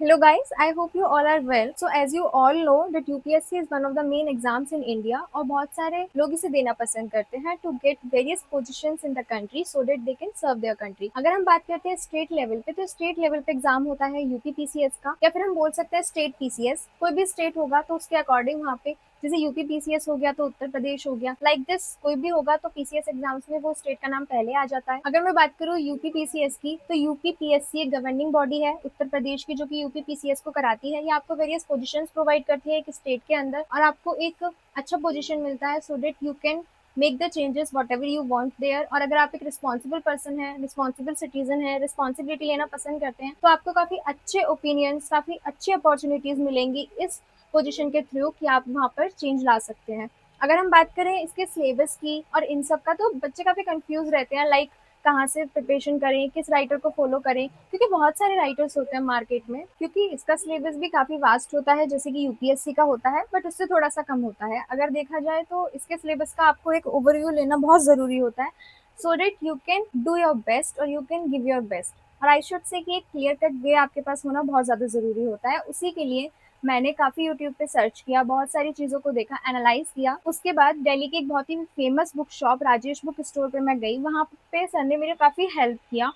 Hello guys, I hope you all are well. So as you all know that UPSC is one of the main exams in India और बहुत सारे लोग इसे देना पसंद करते हैं to get various positions in the country so that they can serve their country. अगर हम बात करते हैं स्टेट लेवल पे तो स्टेट लेवल पे एग्जाम होता है यूपी पीसीएस का या फिर हम बोल सकते हैं स्टेट पीसीएस। कोई भी स्टेट होगा तो उसके अकॉर्डिंग वहाँ पे जैसे यूपी पीसीएस हो गया तो उत्तर प्रदेश हो गया लाइक दिस कोई भी होगा तो पीसीएस एग्जाम्स में वो स्टेट का नाम पहले आ जाता है। अगर मैं बात करूँ यूपी पीसीएस की तो यूपी पीएससी एक गवर्निंग बॉडी है उत्तर प्रदेश की जो कि यूपी पीसीएस को कराती है। ये आपको वेरियस पोजीशंस प्रोवाइड करती है एक स्टेट के अंदर और आपको एक अच्छा पोजीशन मिलता है so that you can make the changes what ever you want there. और अगर आप एक रिस्पॉन्सिबल पर्सन है, रिस्पॉन्सिबल सिटीजन है, रिस्पॉन्सिबिलिटी लेना पसंद करते हैं तो आपको काफी अच्छे ओपिनियंस, काफी अच्छी अपॉर्चुनिटीज मिलेंगी इस पोजीशन के थ्रू कि आप वहाँ पर चेंज ला सकते हैं। अगर हम बात करें इसके सिलेबस की और इन सब का तो बच्चे काफी कंफ्यूज रहते हैं लाइक कहाँ से प्रिपरेशन करें, किस राइटर को फॉलो करें, क्योंकि बहुत सारे राइटर्स होते हैं मार्केट में। क्योंकि इसका सिलेबस भी काफी वास्ट होता है जैसे कि यूपीएससी का होता है बट उससे थोड़ा सा कम होता है। अगर देखा जाए तो इसके सिलेबस का आपको एक ओवरव्यू लेना बहुत जरूरी होता है so that you can do your best और you can give your best. और आई शुड से कि एक क्लियर कट वे आपके पास होना बहुत ज़्यादा ज़रूरी होता है। उसी के लिए मैंने काफ़ी यूट्यूब पे सर्च किया, बहुत सारी चीज़ों को देखा, एनालाइज किया। उसके बाद दिल्ली की एक बहुत ही famous book shop Rajesh book store पे मैं गई। वहाँ पे सर ने मेरे काफ़ी हेल्प किया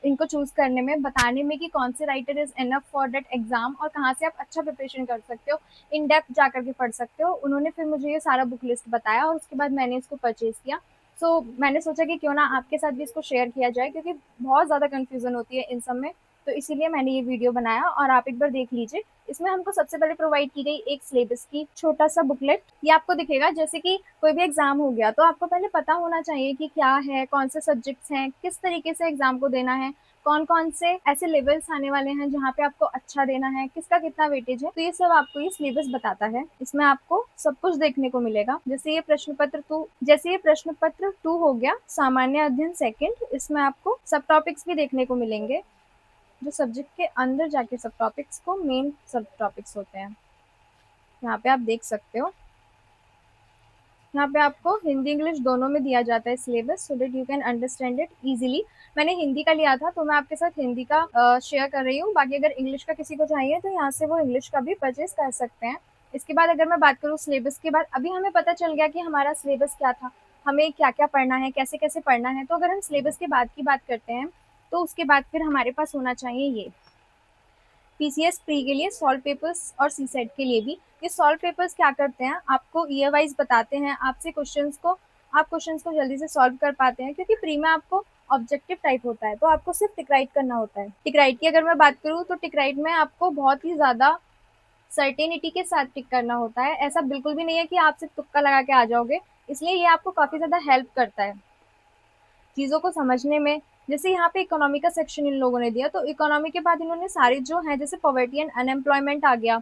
इनको चूज़ करने में, बताने में कि कौन से writer is enough for that exam और कहाँ से आप अच्छा प्रिपरेशन कर सकते हो, इन डेप्थ जा कर के पढ़ सकते हो। उन्होंने फिर मुझे ये सारा बुक लिस्ट बताया और उसके बाद मैंने इसको परचेज़ किया। मैंने सोचा कि क्यों ना आपके साथ भी इसको शेयर किया जाए क्योंकि बहुत ज़्यादा कन्फ्यूज़न होती है इन सब में। तो इसीलिए मैंने ये वीडियो बनाया और आप एक बार देख लीजिए। इसमें हमको सबसे पहले प्रोवाइड की गई एक सिलेबस की छोटा सा बुकलेट। ये आपको दिखेगा जैसे कि कोई भी एग्जाम हो गया तो आपको पहले पता होना चाहिए कि क्या है, कौन से सब्जेक्ट्स हैं, किस तरीके से एग्जाम को देना है, कौन कौन से ऐसे लेवल्स आने वाले हैं जहाँ पे आपको अच्छा देना है, किसका कितना वेटेज है। तो ये सब आपको ये सिलेबस बताता है। इसमें आपको सब कुछ देखने को मिलेगा। जैसे ये प्रश्न पत्र टू हो गया सामान्य अध्ययन सेकंड, इसमें आपको सब टॉपिक्स भी देखने को मिलेंगे जो सब्जेक्ट के अंदर जाके सब टॉपिक्स को मेन सब टॉपिक्स होते हैं। यहाँ पे आप देख सकते हो, यहाँ पे आपको हिंदी इंग्लिश दोनों में दिया जाता है syllabus so that you can understand it easily. मैंने हिंदी का लिया था तो मैं आपके साथ हिंदी का शेयर कर रही हूँ। बाकी अगर इंग्लिश का किसी को चाहिए तो यहाँ से वो इंग्लिश का भी परचेज कर सकते हैं। इसके बाद अगर मैं बात करूँ सिलेबस के बाद, अभी हमें पता चल गया कि हमारा सिलेबस क्या था, हमें क्या क्या पढ़ना है, कैसे कैसे पढ़ना है। तो अगर हम सिलेबस के बाद की बात करते हैं तो उसके बाद फिर हमारे पास होना चाहिए ये पीसीएस प्री के लिए सॉल्व पेपर्स और सी सेट के लिए भी। ये सॉल्व पेपर्स क्या करते हैं, आपको ईयर वाइज बताते हैं, आपसे क्वेश्चंस को जल्दी से सॉल्व कर पाते हैं क्योंकि प्री में आपको ऑब्जेक्टिव टाइप होता है तो आपको सिर्फ टिक राइट करना होता है। टिक राइट की अगर मैं बात करूँ तो टिक राइट में आपको बहुत ही ज़्यादा सर्टेनिटी के साथ टिक करना होता है। ऐसा बिल्कुल भी नहीं है कि आप सिर्फ तुक्का लगा के आ जाओगे, इसलिए ये आपको काफ़ी ज़्यादा हेल्प करता है चीज़ों को समझने में। जैसे यहाँ पे इकोनॉमी का सेक्शन इन लोगों ने दिया तो इकोनॉमी के बाद इन्होंने सारे जो हैं जैसे पॉवर्टी एंड अनएम्प्लॉयमेंट आ गया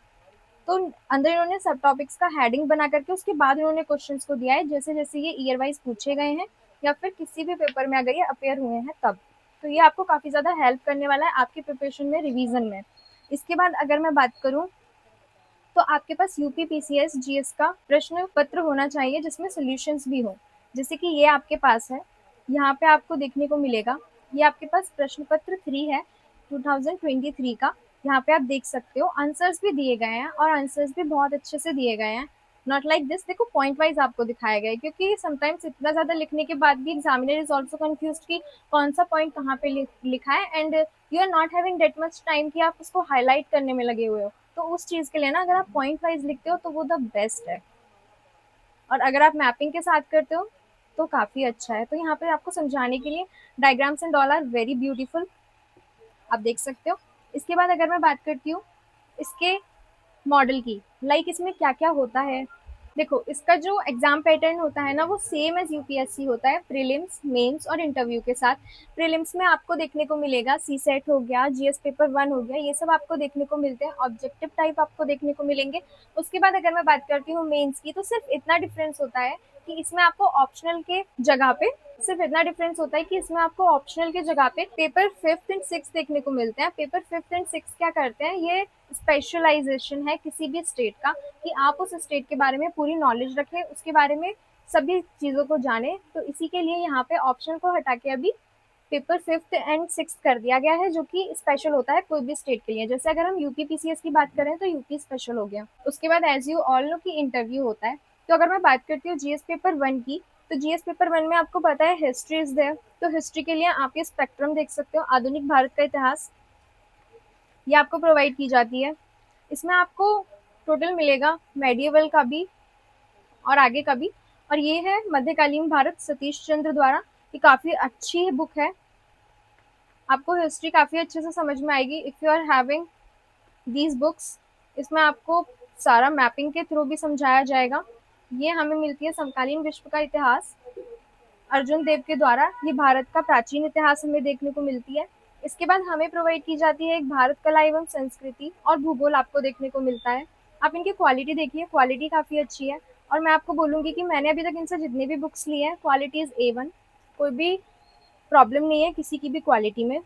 तो अंदर इन्होंने सब टॉपिक्स का हेडिंग बना करके उसके बाद इन्होंने क्वेश्चंस को दिया है जैसे जैसे ये ईयर वाइज पूछे गए हैं या फिर किसी भी पेपर में अगर ये अपेयर हुए हैं तब। तो ये आपको काफ़ी ज़्यादा हेल्प करने वाला है आपकी प्रिपरेशन में, रिवीजन में। इसके बाद अगर मैं बात करूँ तो आपके पास यूपी पीसीएस जीएस का प्रश्न पत्र होना चाहिए जिसमें सॉल्यूशंस भी हो। जैसे कि ये आपके पास है, यहाँ पे आपको देखने को मिलेगा। ये आपके पास प्रश्न पत्र 3 है 2023 का। यहाँ पे आप देख सकते हो आंसर्स भी दिए गए हैं और आंसर्स भी बहुत अच्छे से दिए गए हैं। नॉट लाइक दिस, देखो पॉइंट वाइज आपको दिखाया गया है क्योंकि समटाइम्स इतना ज़्यादा लिखने के बाद भी एग्जामिनर इज ऑल्सो कन्फ्यूज कि कौन सा पॉइंट कहाँ पे लिखा है and you are not having that much time कि आप उसको हाईलाइट करने में लगे हुए हो। तो उस चीज़ के लिए ना अगर आप पॉइंट वाइज लिखते हो तो वो द बेस्ट है। और अगर आप मैपिंग के साथ करते हो तो काफ़ी अच्छा है। तो यहाँ पे आपको समझाने के लिए diagrams and all are very beautiful, आप देख सकते हो। इसके बाद अगर मैं बात करती हूँ इसके मॉडल की, लाइक इसमें क्या क्या होता है। देखो इसका जो एग्जाम पैटर्न होता है ना वो सेम एज यूपीएससी होता है, प्रीलिम्स, मेंस और इंटरव्यू के साथ। प्रीलिम्स में आपको देखने को मिलेगा सी सेट हो गया, जीएस पेपर 1 हो गया, ये सब आपको देखने को मिलते हैं, ऑब्जेक्टिव टाइप आपको देखने को मिलेंगे। उसके बाद अगर मैं बात करती हूँ मेंस की तो सिर्फ इतना डिफरेंस होता है कि इसमें आपको ऑप्शनल के जगह पे सिर्फ इतना डिफरेंस होता है कि इसमें आपको ऑप्शनल के जगह पे पेपर 5th एंड 6th देखने को मिलते हैं। पेपर 5th एंड 6th क्या करते हैं, ये स्पेशलाइजेशन है किसी भी स्टेट का कि आप उस स्टेट के बारे में पूरी नॉलेज रखें, उसके बारे में सभी चीज़ों को जाने। तो इसी के लिए यहाँ पे ऑप्शन को हटा के अभी पेपर 5th एंड 6th कर दिया गया है, जो कि स्पेशल होता है कोई भी स्टेट के लिए। जैसे अगर हम यूपी पीसीएस की बात करें तो यूपी स्पेशल हो गया। उसके बाद एज यू ऑल नो कि इंटरव्यू होता है। तो अगर मैं बात करती हूँ जीएस पेपर 1 की, तो जीएस पेपर 1 में आपको पता है हिस्ट्री इज देयर। तो हिस्ट्री के लिए आप ये स्पेक्ट्रम देख सकते हो, आधुनिक भारत का इतिहास, ये आपको प्रोवाइड की जाती है। इसमें आपको टोटल मिलेगा मेडिएवल का भी और आगे का भी। और ये है मध्यकालीन भारत सतीश चंद्र द्वारा। ये काफ़ी अच्छी बुक है, आपको हिस्ट्री काफ़ी अच्छे से समझ में आएगी if you are having these books. इसमें आपको सारा मैपिंग के थ्रू भी समझाया जाएगा। ये हमें मिलती है समकालीन विश्व का इतिहास अर्जुन देव के द्वारा। ये भारत का प्राचीन इतिहास हमें देखने को मिलती है। इसके बाद हमें प्रोवाइड की जाती है एक भारत कला एवं संस्कृति और भूगोल आपको देखने को मिलता है। आप इनकी क्वालिटी देखिए, क्वालिटी काफ़ी अच्छी है। और मैं आपको बोलूँगी कि मैंने अभी तक इनसे जितनी भी बुक्स ली हैं, क्वालिटी इज़ A1, कोई भी प्रॉब्लम नहीं है किसी की भी क्वालिटी में।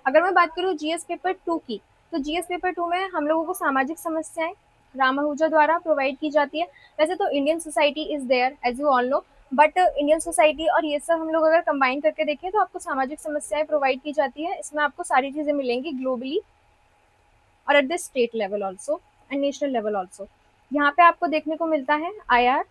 अगर मैं बात करूँ जीएस पेपर 2 की, तो जीएस पेपर 2 में हम लोगों को सामाजिक समस्याएं राम आहूजा द्वारा प्रोवाइड की जाती है। वैसे तो Indian society is there as you all know, but Indian society और ये सब हम लोग अगर कंबाइन करके देखें तो आपको सामाजिक समस्याएं प्रोवाइड की जाती है। इसमें आपको सारी चीज़ें मिलेंगी ग्लोबली और at the state level also and national level also. यहाँ पे आपको देखने को मिलता है आईआर।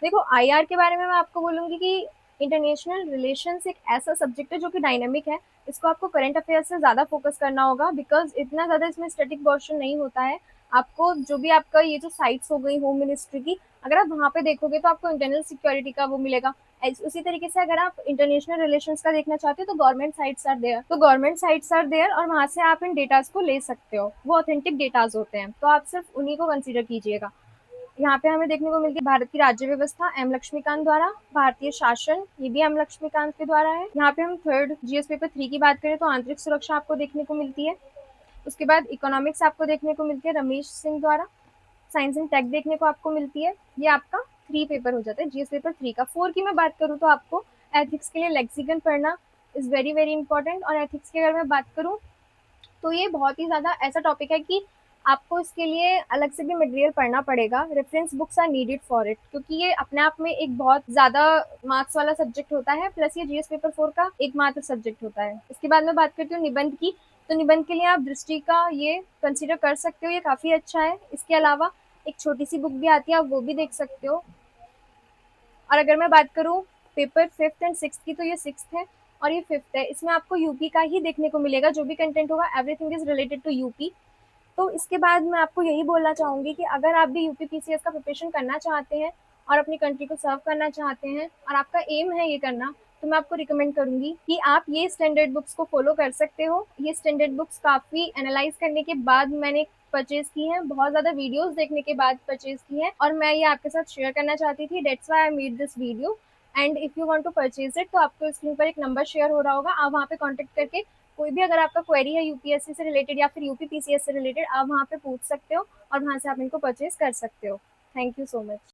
देखो आईआर के बारे में मैं आपको बोलूँगी कि इंटरनेशनल रिलेशंस एक ऐसा सब्जेक्ट है जो कि डायनेमिक है। इसको आपको करंट अफेयर्स से ज़्यादा फोकस करना होगा, बिकॉज इतना ज़्यादा इसमें स्टैटिक पोर्शन नहीं होता है। आपको जो भी आपका ये जो साइट्स हो गई होम मिनिस्ट्री की, अगर आप वहाँ पे देखोगे तो आपको इंटरनल सिक्योरिटी का वो मिलेगा। उसी तरीके से अगर आप इंटरनेशनल रिलेशंस का देखना चाहते हो तो गवर्नमेंट साइट्स आर देयर, तो गवर्नमेंट साइट्स आर देयर और वहाँ से आप इन डेटाज को ले सकते हो। वो ऑथेंटिक डेटाज होते हैं, तो आप सिर्फ उन्हीं को कंसिडर कीजिएगा। यहाँ पे हमें देखने को मिलती है भारत की राज्य व्यवस्था एम लक्ष्मीकांत द्वारा, भारतीय शासन ये भी एम लक्ष्मीकांत के द्वारा है। यहाँ पे हम थर्ड जीएस पेपर 3 की बात करें तो आंतरिक सुरक्षा आपको देखने को मिलती है। उसके बाद इकोनॉमिक्स आपको देखने को मिलती है रमेश सिंह द्वारा। साइंस एंड टेक देखने को आपको मिलती है। ये आपका 3 पेपर हो जाता है जीएस पेपर 3 का। 4 की मैं बात करूँ तो आपको एथिक्स के लिए लेक्सिकन पढ़ना इज वेरी वेरी इंपॉर्टेंट। और एथिक्स की अगर मैं बात करूँ तो ये बहुत ही ज़्यादा ऐसा टॉपिक है कि आपको इसके लिए अलग से भी मटेरियल पढ़ना पड़ेगा। Reference books are needed for it, क्योंकि ये अपने आप में एक बहुत ज़्यादा मार्क्स वाला सब्जेक्ट होता है, प्लस ये जीएस पेपर 4 का एकमात्र सब्जेक्ट होता है। इसके बाद मैं बात करती हूँ निबंध की, तो निबंध के लिए आप दृष्टि का ये कंसिडर कर सकते हो, ये काफ़ी अच्छा है। इसके अलावा एक छोटी सी बुक भी आती है, आप वो भी देख सकते हो। और अगर मैं बात करूँ पेपर 5th एंड 6th की, तो ये 6th है और ये 5th है। इसमें आपको यूपी का ही देखने को मिलेगा, जो भी कंटेंट होगा everything is related to UP. तो इसके बाद मैं आपको यही बोलना चाहूँगी कि अगर आप भी यूपी पीसीएस का प्रिपरेशन करना चाहते हैं और अपनी कंट्री को सर्व करना चाहते हैं और आपका एम है ये करना, तो मैं आपको रिकमेंड करूँगी कि आप ये स्टैंडर्ड बुक्स को फॉलो कर सकते हो। ये स्टैंडर्ड बुक्स काफ़ी एनालाइज करने के बाद मैंने परचेज की हैं, बहुत ज़्यादा वीडियोस देखने के बाद परचेज की हैं और मैं ये आपके साथ शेयर करना चाहती थी। That's why I made this video. And if you want to purchase it, तो आपको स्क्रीन पर एक नंबर शेयर हो रहा होगा, आप वहाँ पे कॉन्टैक्ट करके कोई भी अगर आपका क्वेरी है यूपीएससी से रिलेटेड या फिर यूपी पीसीएस से रिलेटेड, आप वहाँ पे पूछ सकते हो और वहाँ से आप इनको परचेज कर सकते हो। Thank you so much.